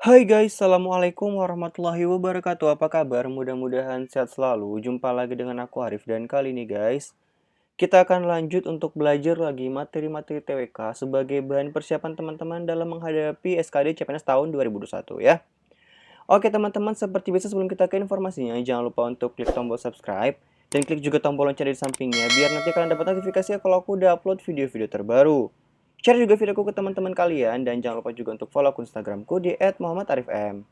Hai guys, Assalamualaikum warahmatullahi wabarakatuh. Apa kabar? Mudah-mudahan sehat selalu. Jumpa lagi dengan aku Arif dan kali ini guys, kita akan lanjut untuk belajar lagi materi-materi TWK sebagai bahan persiapan teman-teman dalam menghadapi SKD CPNS tahun 2021 ya. Oke teman-teman, seperti biasa sebelum kita ke informasinya, jangan lupa untuk klik tombol subscribe dan klik juga tombol lonceng di sampingnya biar nanti kalian dapat notifikasi kalau aku udah upload video-video terbaru. Share juga videoku ke teman-teman kalian dan jangan lupa juga untuk follow akun Instagramku di @muhammadarifm.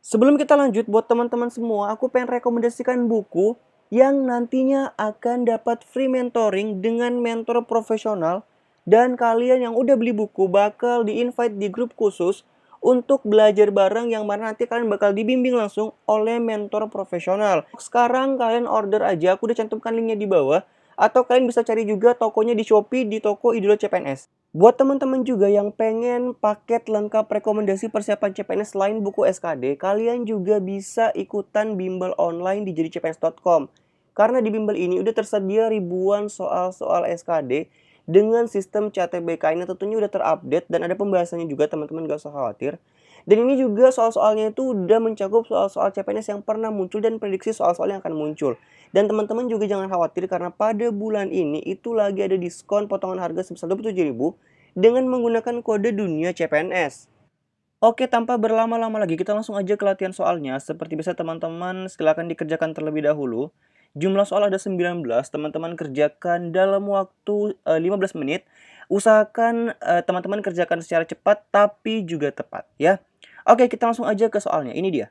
Sebelum kita lanjut, buat teman-teman semua, aku pengen rekomendasikan buku yang nantinya akan dapat free mentoring dengan mentor profesional. Dan kalian yang udah beli buku bakal di-invite di grup khusus untuk belajar bareng yang mana nanti kalian bakal dibimbing langsung oleh mentor profesional. Sekarang kalian order aja, aku udah cantumkan linknya di bawah. Atau kalian bisa cari juga tokonya di Shopee di toko Idola CPNS. Buat teman-teman juga yang pengen paket lengkap rekomendasi persiapan CPNS selain buku SKD, kalian juga bisa ikutan bimbel online di jadicpns.com. Karena di bimbel ini udah tersedia ribuan soal-soal SKD dengan sistem CATBK ini tentunya udah terupdate dan ada pembahasannya juga, teman-teman gak usah khawatir. Dan ini juga soal-soalnya itu udah mencakup soal-soal CPNS yang pernah muncul dan prediksi soal-soal yang akan muncul. Dan teman-teman juga jangan khawatir karena pada bulan ini itu lagi ada diskon potongan harga sebesar 27.000 dengan menggunakan kode dunia CPNS. Oke, tanpa berlama-lama lagi kita langsung aja ke latihan soalnya. Seperti biasa teman-teman silakan dikerjakan terlebih dahulu. Jumlah soal ada 19, teman-teman kerjakan dalam waktu 15 menit. Usahakan teman-teman kerjakan secara cepat tapi juga tepat ya. Oke, kita langsung aja ke soalnya. Ini dia.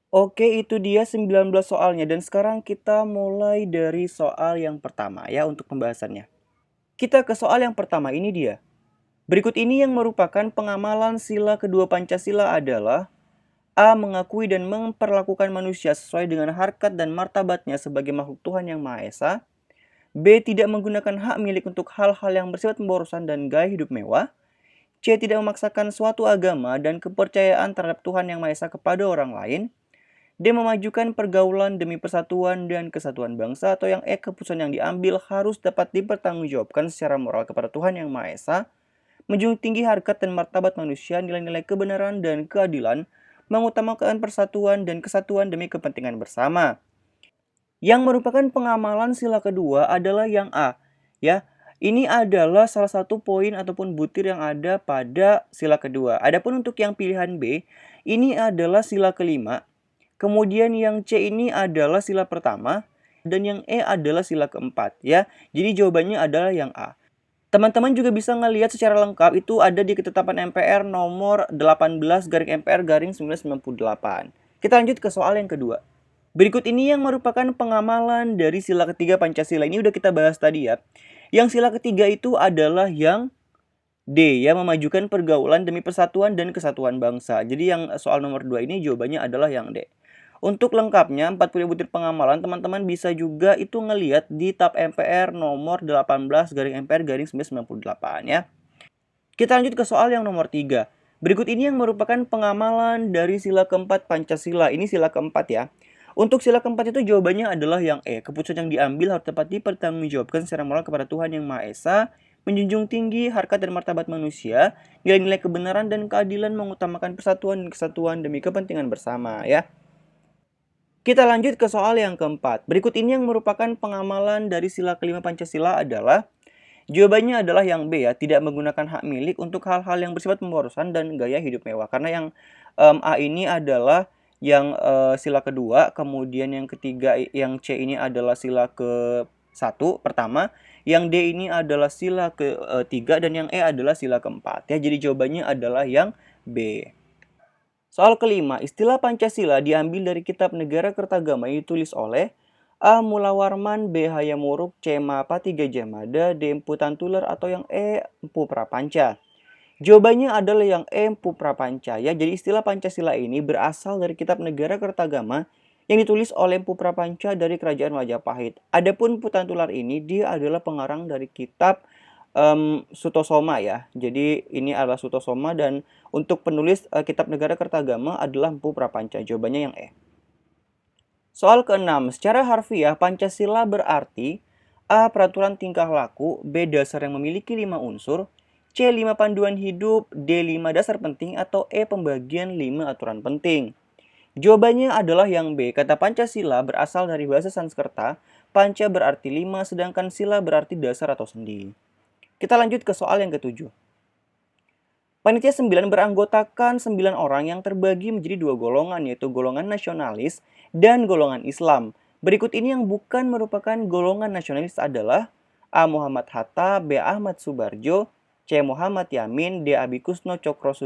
Oke, itu dia 19 soalnya dan sekarang kita mulai dari soal yang pertama ya untuk pembahasannya. Kita ke soal yang pertama, ini dia. Berikut ini yang merupakan pengamalan sila kedua Pancasila adalah: A. Mengakui dan memperlakukan manusia sesuai dengan harkat dan martabatnya sebagai makhluk Tuhan Yang Maha Esa. B. Tidak menggunakan hak milik untuk hal-hal yang bersifat pemborosan dan gaya hidup mewah. C. Tidak memaksakan suatu agama dan kepercayaan terhadap Tuhan Yang Maha Esa kepada orang lain. D. Memajukan pergaulan demi persatuan dan kesatuan bangsa. Atau yang E. Keputusan yang diambil harus dapat dipertanggungjawabkan secara moral kepada Tuhan Yang Maha Esa, menjunjung tinggi harkat dan martabat manusia, nilai-nilai kebenaran dan keadilan, mengutamakan persatuan dan kesatuan demi kepentingan bersama. Yang merupakan pengamalan sila kedua adalah yang A, ya. Ini adalah salah satu poin ataupun butir yang ada pada sila kedua. Adapun untuk yang pilihan B, ini adalah sila kelima. Kemudian yang C ini adalah sila pertama dan yang E adalah sila keempat, ya. Jadi jawabannya adalah yang A. Teman-teman juga bisa ngelihat secara lengkap itu ada di ketetapan MPR nomor 18 garing MPR garing 1998. Kita lanjut ke soal yang kedua. Berikut ini yang merupakan pengamalan dari sila ketiga Pancasila. Ini udah kita bahas tadi ya. Yang sila ketiga itu adalah yang D, ya, memajukan pergaulan demi persatuan dan kesatuan bangsa. Jadi yang soal nomor 2 ini jawabannya adalah yang D. Untuk lengkapnya 40 butir pengamalan teman-teman bisa juga itu ngelihat di tab MPR nomor 18 garing MPR garing 1998 ya. Kita lanjut ke soal yang nomor 3. Berikut ini yang merupakan pengamalan dari sila keempat Pancasila. Ini sila keempat ya. Untuk sila keempat itu jawabannya adalah yang E. Keputusan yang diambil harus dapat dipertanggungjawabkan secara moral kepada Tuhan Yang Maha Esa, menjunjung tinggi harkat dan martabat manusia, nilai-nilai kebenaran dan keadilan, mengutamakan persatuan dan kesatuan demi kepentingan bersama ya. Kita lanjut ke soal yang keempat. Berikut ini yang merupakan pengamalan dari sila kelima Pancasila adalah jawabannya adalah yang B ya, tidak menggunakan hak milik untuk hal-hal yang bersifat pemborosan dan gaya hidup mewah. Karena yang A ini adalah yang sila kedua, kemudian yang ketiga yang C ini adalah sila ke satu pertama, yang D ini adalah sila ketiga dan yang E adalah sila keempat ya. Jadi jawabannya adalah yang B. Soal kelima, istilah Pancasila diambil dari Kitab Negara Kertagama yang ditulis oleh A. Mulawarman, B. Hayamuruk, C. Mahapati Gajah Mada, D. Empu Tantular, atau yang E. Empu Prapanca. Jawabannya adalah yang E. Empu Prapanca ya. Jadi istilah Pancasila ini berasal dari Kitab Negara Kertagama yang ditulis oleh Empu Prapanca dari Kerajaan Majapahit. Adapun Empu Tantular ini dia adalah pengarang dari kitab Sutosoma ya. Jadi ini adalah Sutosoma dan untuk penulis Kitab Negara Kertagama adalah Empu Prapanca. Jawabannya yang E. Soal ke-6, secara harfiah Pancasila berarti A. Peraturan tingkah laku, B. Dasar yang memiliki 5 unsur, C. 5 panduan hidup, D. 5 dasar penting, atau E. Pembagian 5 aturan penting. Jawabannya adalah yang B. Kata Pancasila berasal dari bahasa Sanskerta. Panca berarti 5, sedangkan sila berarti dasar atau sendi. Kita lanjut ke soal yang ketujuh. Panitia 9 beranggotakan 9 orang yang terbagi menjadi 2 golongan, yaitu golongan nasionalis dan golongan Islam. Berikut ini yang bukan merupakan golongan nasionalis adalah A. Muhammad Hatta, B. Ahmad Subarjo, C. Muhammad Yamin, D. Abi Kusno Cokro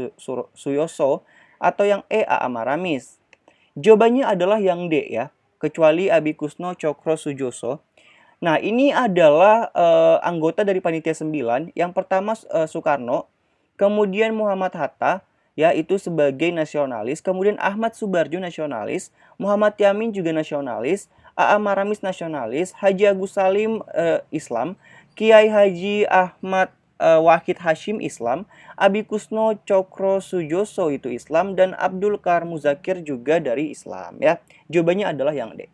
Suyoso, atau yang E. A. Maramis. Jawabannya adalah yang D ya, kecuali Abi Kusno Cokro Sujoso. Nah, ini adalah anggota dari Panitia 9. Yang pertama Soekarno, kemudian Muhammad Hatta, yaitu sebagai nasionalis, kemudian Ahmad Subarjo nasionalis, Muhammad Yamin juga nasionalis, A.A. Maramis nasionalis, Haji Agus Salim Islam, Kiai Haji Ahmad Wahid Hashim Islam, Abi Kusno Cokro Sujoso itu Islam, dan Abdul Kar Muzakir juga dari Islam ya. Jawabannya adalah yang D.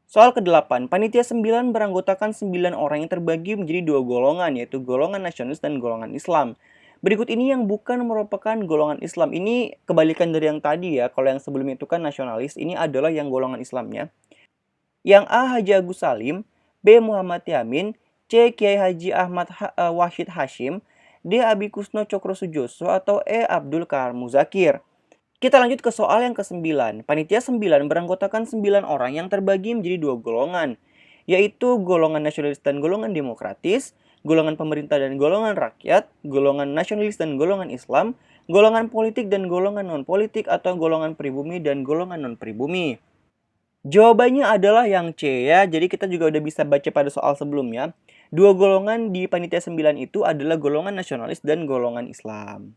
Soal ke-8, Panitia 9 beranggotakan 9 orang yang terbagi menjadi 2 golongan, yaitu golongan nasionalis dan golongan Islam. Berikut ini yang bukan merupakan golongan Islam. Ini kebalikan dari yang tadi ya, kalau yang sebelumnya itu kan nasionalis, ini adalah yang golongan Islamnya. Yang A. Haji Agus Salim, B. Muhammad Yamin, C. Kiai Haji Ahmad Wahid Hashim, D. Abi Kusno Cokro Sujoso, atau E. Abdul Kar Muzakir. Kita lanjut ke soal yang ke-9. Panitia 9 beranggotakan 9 orang yang terbagi menjadi 2 golongan, yaitu golongan nasionalis dan golongan demokratis, golongan pemerintah dan golongan rakyat, golongan nasionalis dan golongan Islam, golongan politik dan golongan non-politik, atau golongan pribumi dan golongan non-pribumi. Jawabannya adalah yang C ya. Jadi kita juga udah bisa baca pada soal sebelumnya. 2 golongan di Panitia 9 itu adalah golongan nasionalis dan golongan Islam.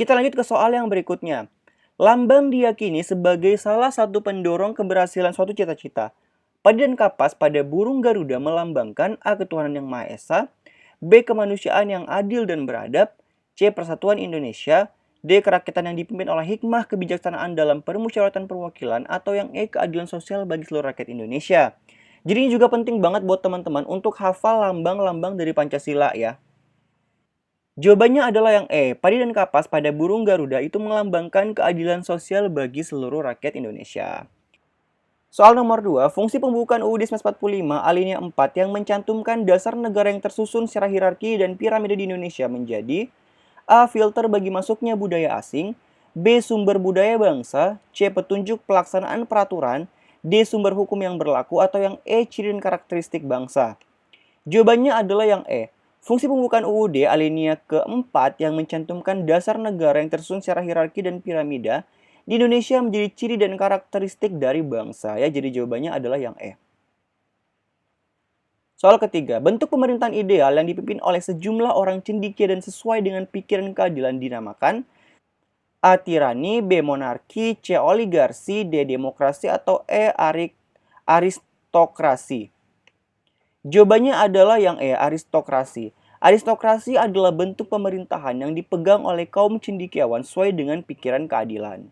Kita lanjut ke soal yang berikutnya. Lambang diyakini sebagai salah satu pendorong keberhasilan suatu cita-cita. Padi dan kapas pada burung Garuda melambangkan A. Ketuhanan Yang Maha Esa, B. Kemanusiaan yang adil dan beradab, C. Persatuan Indonesia, D. Kerakyatan yang dipimpin oleh hikmah kebijaksanaan dalam permusyawaratan perwakilan, atau yang E. Keadilan sosial bagi seluruh rakyat Indonesia. Jadi ini juga penting banget buat teman-teman untuk hafal lambang-lambang dari Pancasila ya. Jawabannya adalah yang E. Padi dan kapas pada burung Garuda itu melambangkan keadilan sosial bagi seluruh rakyat Indonesia. Soal nomor 2, fungsi pembukaan UUD 1945 alinea 4 yang mencantumkan dasar negara yang tersusun secara hierarki dan piramida di Indonesia menjadi A. Filter bagi masuknya budaya asing, B. Sumber budaya bangsa, C. Petunjuk pelaksanaan peraturan, D. Sumber hukum yang berlaku, atau yang E. Ciri dan karakteristik bangsa. Jawabannya adalah yang E. Fungsi pembukaan UUD alinea keempat yang mencantumkan dasar negara yang tersusun secara hierarki dan piramida di Indonesia menjadi ciri dan karakteristik dari bangsa? Ya, jadi jawabannya adalah yang E. Soal ketiga, bentuk pemerintahan ideal yang dipimpin oleh sejumlah orang cendekia dan sesuai dengan pikiran keadilan dinamakan A. Tirani, B. Monarki, C. Oligarki, D. Demokrasi, atau E. Aristokrasi. Jawabannya adalah yang E. Aristokrasi. Aristokrasi adalah bentuk pemerintahan yang dipegang oleh kaum cendekiawan sesuai dengan pikiran keadilan.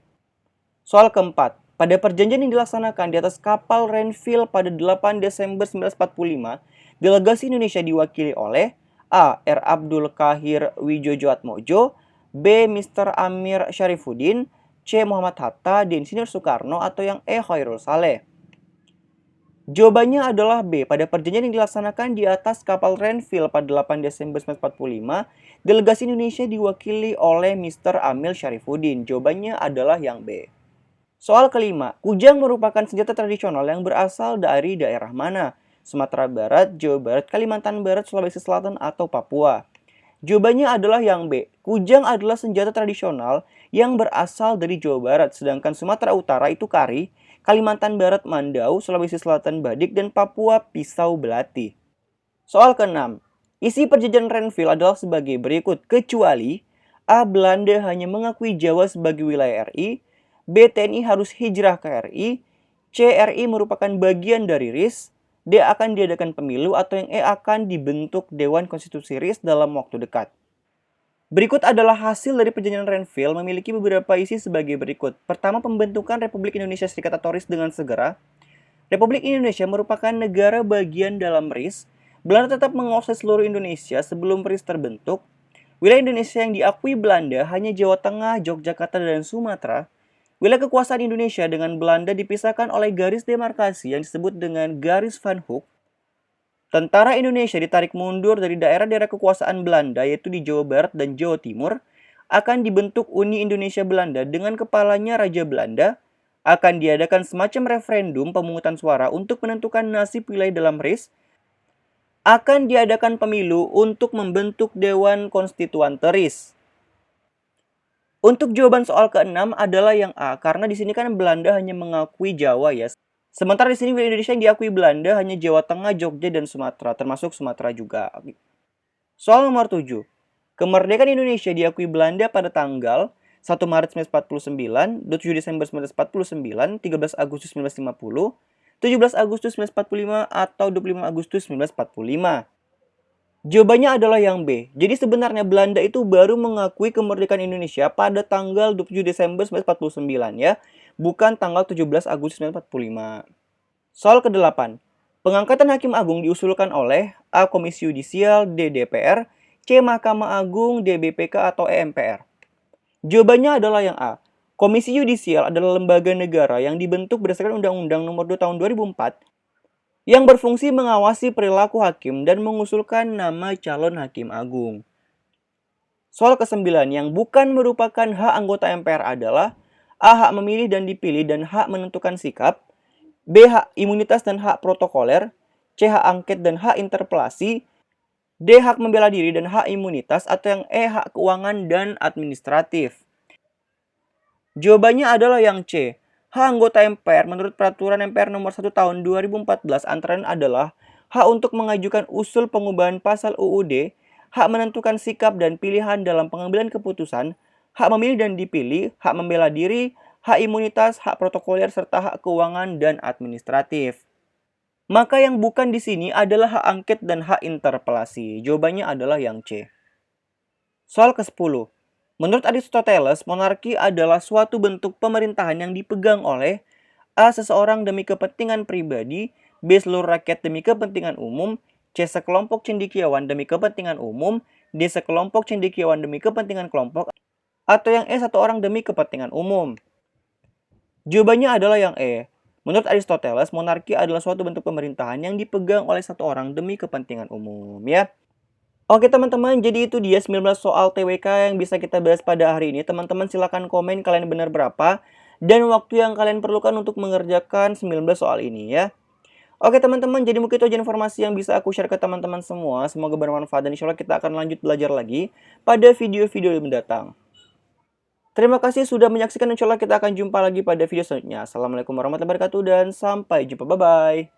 Soal keempat, pada perjanjian yang dilaksanakan di atas kapal Renville pada 8 Desember 1945, delegasi Indonesia diwakili oleh A. R. Abdul Kahir Wijojatmojo, B. Mr. Amir Syarifuddin, C. Muhammad Hatta, D. Insinyur Soekarno, atau yang E. Khairul Saleh. Jawabannya adalah B. Pada perjanjian yang dilaksanakan di atas kapal Renville pada 8 Desember 1945, delegasi Indonesia diwakili oleh Mr. Amir Syarifuddin. Jawabannya adalah yang B. Soal kelima, kujang merupakan senjata tradisional yang berasal dari daerah mana? Sumatera Barat, Jawa Barat, Kalimantan Barat, Sulawesi Selatan, atau Papua? Jawabannya adalah yang B. Kujang adalah senjata tradisional yang berasal dari Jawa Barat, sedangkan Sumatera Utara itu kari, Kalimantan Barat mandau, Sulawesi Selatan badik, dan Papua pisau belati. Soal keenam, isi perjanjian Renville adalah sebagai berikut, kecuali A. Belanda hanya mengakui Jawa sebagai wilayah RI, B. TNI harus hijrah ke RI, C. RI merupakan bagian dari RIS, D. akan diadakan pemilu, atau yang E. akan dibentuk Dewan Konstitusi RIS dalam waktu dekat. Berikut adalah hasil dari perjanjian Renville memiliki beberapa isi sebagai berikut. Pertama, pembentukan Republik Indonesia Serikat atau RIS dengan segera. Republik Indonesia merupakan negara bagian dalam RIS. Belanda tetap menguasai seluruh Indonesia sebelum RIS terbentuk. Wilayah Indonesia yang diakui Belanda hanya Jawa Tengah, Yogyakarta, dan Sumatera. Wilayah kekuasaan Indonesia dengan Belanda dipisahkan oleh garis demarkasi yang disebut dengan garis Van Hoek. Tentara Indonesia ditarik mundur dari daerah-daerah kekuasaan Belanda yaitu di Jawa Barat dan Jawa Timur. Akan dibentuk Uni Indonesia Belanda dengan kepalanya Raja Belanda. Akan diadakan semacam referendum pemungutan suara untuk menentukan nasib wilayah dalam RIS. Akan diadakan pemilu untuk membentuk Dewan Konstituante RIS. Untuk jawaban soal ke-6 adalah yang A, karena di sini kan Belanda hanya mengakui Jawa ya. Sementara di sini wilayah Indonesia yang diakui Belanda hanya Jawa Tengah, Jogja, dan Sumatera, termasuk Sumatera juga. Soal nomor 7. Kemerdekaan Indonesia diakui Belanda pada tanggal 1 Maret 1949, 27 Desember 1949, 13 Agustus 1950, 17 Agustus 1945, atau 25 Agustus 1945. Jawabannya adalah yang B. Jadi sebenarnya Belanda itu baru mengakui kemerdekaan Indonesia pada tanggal 27 Desember 1949 ya, bukan tanggal 17 Agustus 1945. Soal ke-8. Pengangkatan Hakim Agung diusulkan oleh A. Komisi Yudisial, D. DPR, C. Mahkamah Agung, D. BPK, atau E. MPR. Jawabannya adalah yang A. Komisi Yudisial adalah lembaga negara yang dibentuk berdasarkan Undang-Undang Nomor 2 Tahun 2004 yang berfungsi mengawasi perilaku hakim dan mengusulkan nama calon hakim agung. Soal ke-9 yang bukan merupakan hak anggota MPR adalah A. Hak memilih dan dipilih dan hak menentukan sikap, B. Hak imunitas dan hak protokoler, C. Hak angket dan hak interpelasi, D. Hak membela diri dan hak imunitas, atau yang E. Hak keuangan dan administratif. Jawabannya adalah yang C. Hak anggota MPR menurut Peraturan MPR Nomor 1 Tahun 2014 antara lain adalah hak untuk mengajukan usul pengubahan pasal UUD, hak menentukan sikap dan pilihan dalam pengambilan keputusan, hak memilih dan dipilih, hak membela diri, hak imunitas, hak protokoler, serta hak keuangan dan administratif. Maka yang bukan di sini adalah hak angket dan hak interpelasi. Jawabannya adalah yang C. Soal ke-10. Menurut Aristoteles, monarki adalah suatu bentuk pemerintahan yang dipegang oleh A. Seseorang demi kepentingan pribadi, B. Seluruh rakyat demi kepentingan umum, C. Sekelompok cendekiawan demi kepentingan umum, D. Sekelompok cendekiawan demi kepentingan kelompok, atau yang E. Satu orang demi kepentingan umum. Jawabannya adalah yang E. Menurut Aristoteles, monarki adalah suatu bentuk pemerintahan yang dipegang oleh satu orang demi kepentingan umum ya. Oke teman-teman, jadi itu dia 19 soal TWK yang bisa kita bahas pada hari ini. Teman-teman silahkan komen kalian benar berapa dan waktu yang kalian perlukan untuk mengerjakan 19 soal ini ya. Oke teman-teman, jadi mungkin itu aja informasi yang bisa aku share ke teman-teman semua. Semoga bermanfaat dan insya Allah kita akan lanjut belajar lagi pada video-video mendatang. Terima kasih sudah menyaksikan. Insya Allah kita akan jumpa lagi pada video selanjutnya. Assalamualaikum warahmatullahi wabarakatuh dan sampai jumpa. Bye-bye.